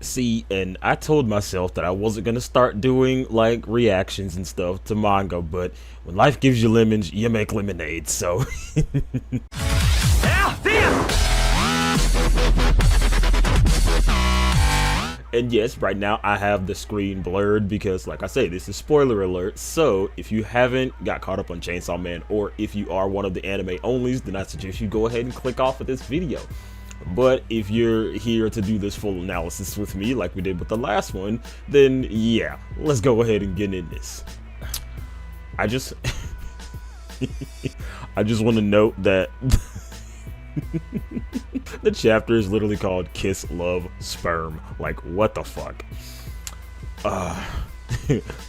See, and I told myself that I wasn't gonna start doing like reactions and stuff to manga, but when life gives you lemons, you make lemonade, so. And yes, right now I have the screen blurred because, like I say, this is spoiler alert. So if you haven't got caught up on Chainsaw Man, or if you are one of the anime onlys, then I suggest you go ahead and click off of this video. But if you're here to do this full analysis with me, like we did with the last one, then yeah, let's go ahead and get in this. I just want to note that the chapter is literally called Kiss, Love, Sperm. Like, what the fuck?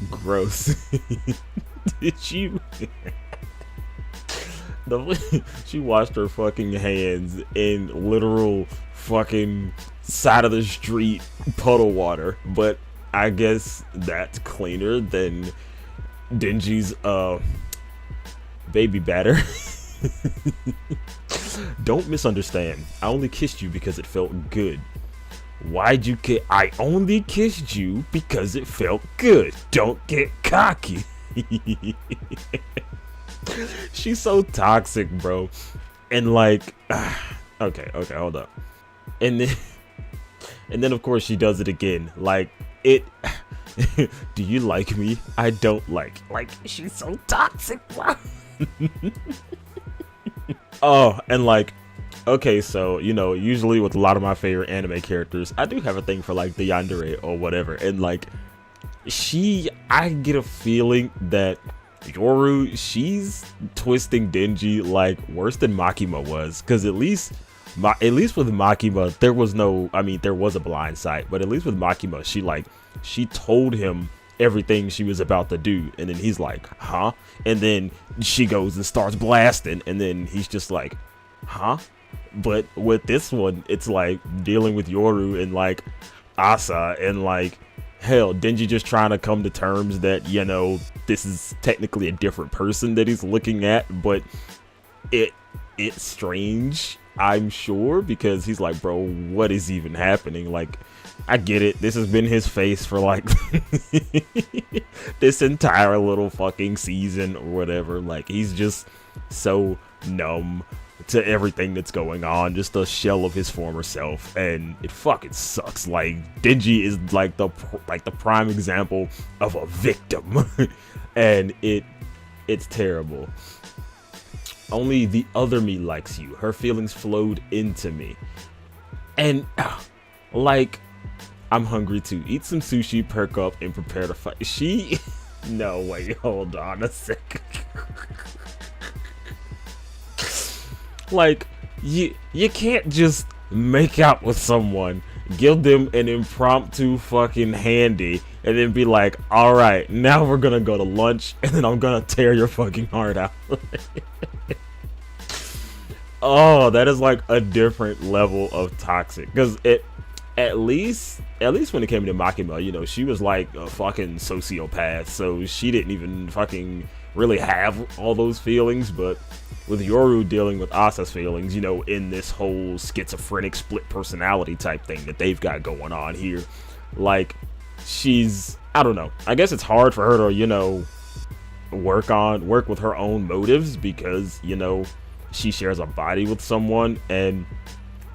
Gross. Did you? She washed her fucking hands in literal fucking side of the street puddle water, but I guess that's cleaner than Denji's baby batter. Don't misunderstand. I only kissed you because it felt good. Why'd you kiss? I only kissed you because it felt good. Don't get cocky. She's so toxic, bro. And like, okay, hold up. And then of course she does it again. Like, it. Do you like me? I don't like. Like, she's so toxic, bro. Oh, and like, okay, so, you know, usually with a lot of my favorite anime characters, I do have a thing for like the yandere or whatever. And like, I get a feeling that Yoru, she's twisting Denji like worse than Makima was, because at least with Makima there was no, I mean, there was a blind sight, but at least with Makima she told him everything she was about to do, and then he's like, huh? And then she goes and starts blasting, and then he's just like, huh? But with this one, it's like dealing with Yoru and like Asa, and like, hell, Denji just trying to come to terms that, you know, this is technically a different person that he's looking at, but it's strange, I'm sure, because he's like, bro, what is even happening? Like, I get it, this has been his face for like this entire little fucking season or whatever. Like, he's just so numb to everything that's going on, just a shell of his former self, and it fucking sucks. Like, Denji is like the prime example of a victim. And it's terrible. Only the other me likes you. Her feelings flowed into me, and like, I'm hungry too. Eat some sushi, perk up, and prepare to fight. She no, wait, hold on a second. Like, you can't just make out with someone, give them an impromptu fucking handy, and then be like, all right, now we're gonna go to lunch, and then I'm gonna tear your fucking heart out. Oh, that is like a different level of toxic. Because at least when it came to Makima, you know, she was like a fucking sociopath, so she didn't even fucking really have all those feelings. But with Yoru dealing with Asa's feelings, you know, in this whole schizophrenic split personality type thing that they've got going on here, like, she's, I don't know, I guess it's hard for her to, you know, work with her own motives, because, you know, she shares a body with someone, and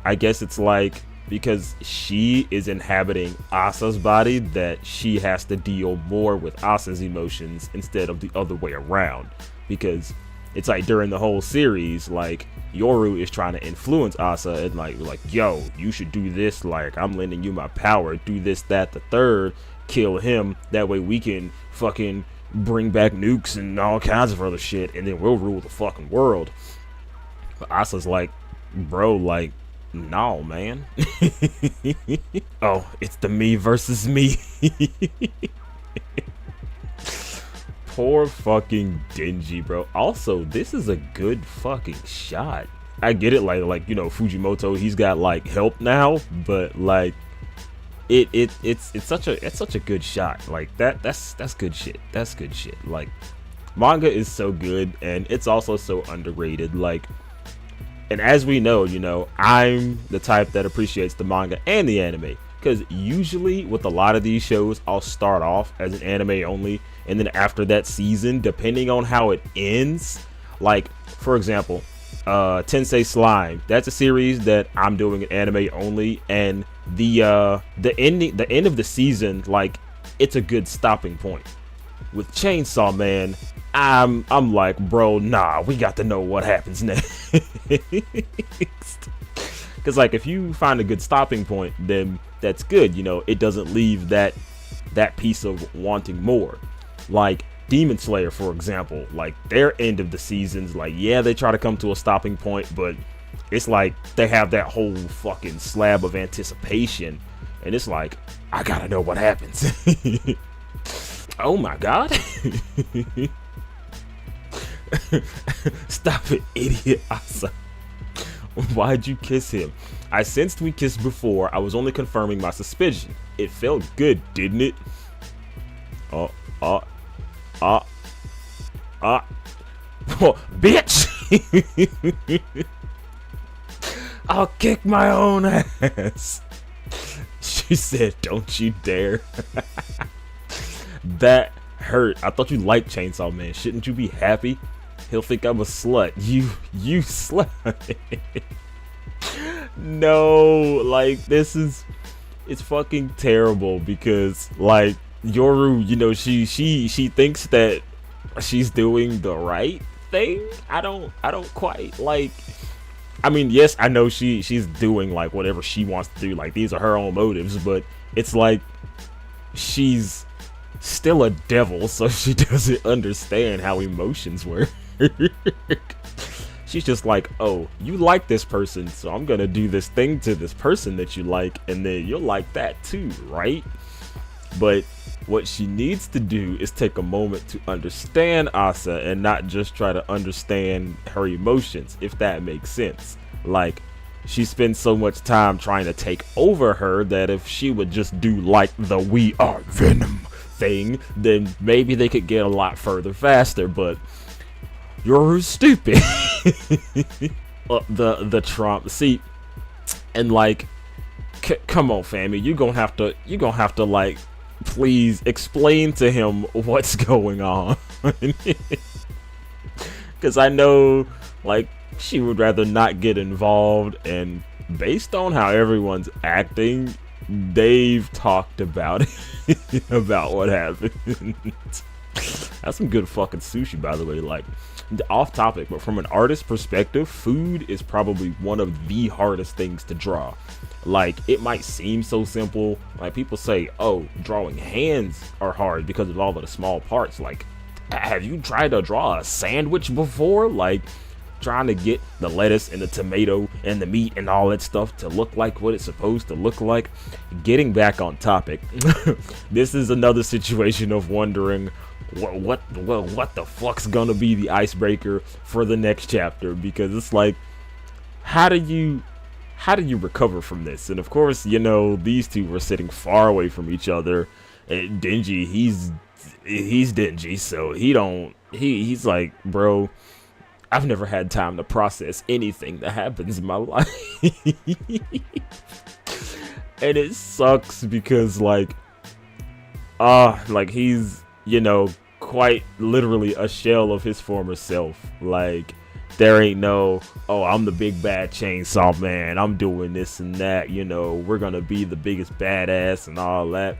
I guess it's like, because she is inhabiting Asa's body, that she has to deal more with Asa's emotions instead of the other way around. Because it's like during the whole series, like, Yoru is trying to influence Asa and like, yo, you should do this, like, I'm lending you my power, do this, that, the third, kill him, that way we can fucking bring back nukes and all kinds of other shit, and then we'll rule the fucking world. But Asa's like, bro, like, no, man. Oh, it's the me versus me. Poor fucking Denji, bro. Also, this is a good fucking shot. I get it, like, you know, Fujimoto, he's got like help now, but like, it's such a good shot. Like, that's good shit. That's good shit. Like, manga is so good, and it's also so underrated. Like, and as we know, you know, I'm the type that appreciates the manga and the anime, Because usually with a lot of these shows, I'll start off as an anime only, and then after that season, depending on how it ends, like for example, Tensei Slime, that's a series that I'm doing an anime only, and the end of the season, like, it's a good stopping point. With Chainsaw Man, I'm like, bro, nah, we got to know what happens next. Because like, if you find a good stopping point, then that's good, you know. It doesn't leave that piece of wanting more. Like Demon Slayer, for example, like their end of the seasons, like, yeah, they try to come to a stopping point, but it's like they have that whole fucking slab of anticipation, and it's like, I gotta know what happens. Oh my god. Stop it, idiot Asa. Why'd you kiss him? I sensed we kissed before. I was only confirming my suspicion. It felt good, didn't it? Oh, bitch! I'll kick my own ass. She said, don't you dare. That hurt. I thought you liked Chainsaw Man. Shouldn't you be happy? He'll think I'm a slut. You slut. No, like, it's fucking terrible, because like Yoru, you know, she thinks that she's doing the right thing. I don't quite, like, I mean, yes, I know she's doing like whatever she wants to do, like these are her own motives, but it's like she's still a devil, so she doesn't understand how emotions work. She's just like, oh, you like this person, so I'm gonna do this thing to this person that you like, and then you'll like that too, right? But what she needs to do is take a moment to understand Asa and not just try to understand her emotions, if that makes sense. Like, she spends so much time trying to take over her that if she would just do like the "we are Venom" thing, then maybe they could get a lot further faster, but you're stupid. The Trump, see, and like, come on, family, you gonna have to like, please explain to him what's going on. Because I know, like, she would rather not get involved, and based on how everyone's acting, they've talked about it, about what happened. That's some good fucking sushi, by the way. Like, off topic, but from an artist perspective, food is probably one of the hardest things to draw. Like, it might seem so simple. Like, people say, oh, drawing hands are hard because of all of the small parts. Like, have you tried to draw a sandwich before? Like, trying to get the lettuce and the tomato and the meat and all that stuff to look like what it's supposed to look like. Getting back on topic, this is another situation of wondering what the fuck's gonna be the icebreaker for the next chapter, because it's like, how do you recover from this? And of course, you know, these two were sitting far away from each other. And Denji, he's Denji, so he's like, bro, I've never had time to process anything that happens in my life. And it sucks because like he's, you know, quite literally a shell of his former self. Like, there ain't no, oh, I'm the big bad Chainsaw Man, I'm doing this and that, you know, we're gonna be the biggest badass and all that.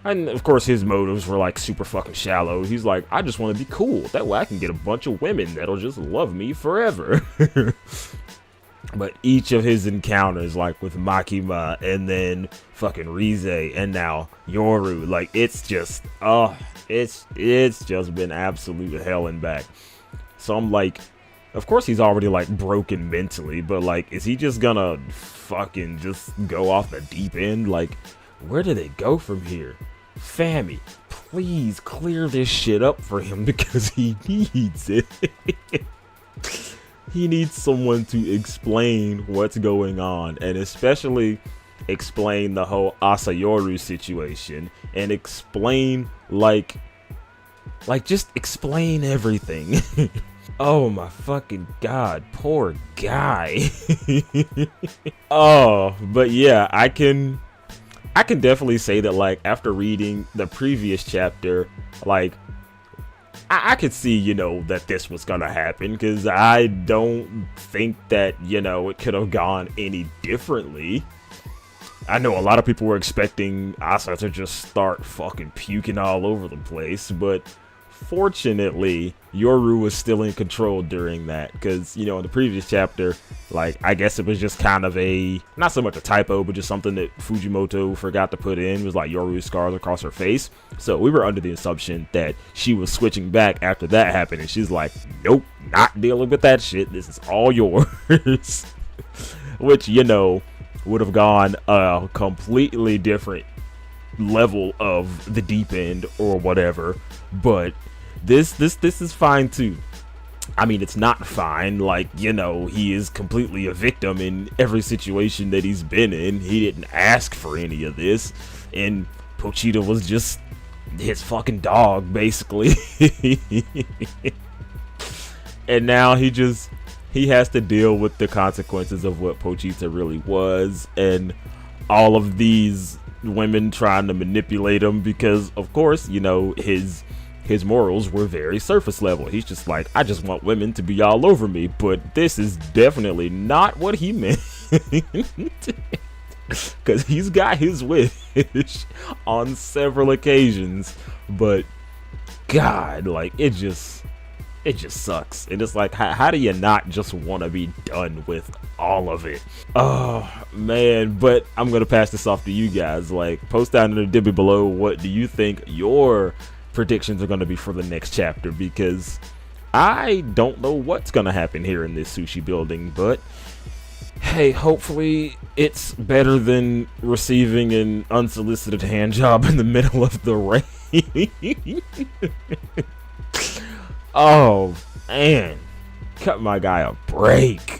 And of course his motives were like super fucking shallow. He's like, I just want to be cool, that way I can get a bunch of women that'll just love me forever. But each of his encounters, like with Makima and then fucking Rize and now Yoru, like, it's just, it's just been absolute hell and back. So I'm like, of course he's already like broken mentally, but like, is he just gonna fucking just go off the deep end? Like, where do they go from here? Fammy, please clear this shit up for him, because he needs it. He needs someone to explain what's going on, and especially explain the whole Asayoru situation, and explain like just explain everything. Oh my fucking god, poor guy. Oh, but yeah, I can I can definitely say that, like, after reading the previous chapter, like, I could see, you know, that this was gonna happen, because I don't think that, you know, it could have gone any differently. I know a lot of people were expecting Asa to just start fucking puking all over the place, but fortunately, Yoru was still in control during that, because, you know, in the previous chapter, like, I guess it was just kind of a, not so much a typo, but just something that Fujimoto forgot to put in, was like Yoru's scars across her face. So we were under the assumption that she was switching back after that happened, and she's like, nope, not dealing with that shit, this is all yours. Which, you know, would have gone a completely different level of the deep end or whatever, but this is fine too. I mean, it's not fine, like, you know, he is completely a victim in every situation that he's been in. He didn't ask for any of this, and Pochita was just his fucking dog, basically. And now he has to deal with the consequences of what Pochita really was, and all of these women trying to manipulate him, because of course, you know, his morals were very surface level. He's just like, I just want women to be all over me, but this is definitely not what he meant. Because he's got his wish on several occasions, but God, like, it just sucks. And it's like, how do you not just want to be done with all of it? Oh man, but I'm gonna pass this off to you guys. Like, post down in the dibby below, what do you think your predictions are gonna be for the next chapter, because I don't know what's gonna happen here in this sushi building, but hey, hopefully it's better than receiving an unsolicited hand job in the middle of the rain. Oh man, cut my guy a break.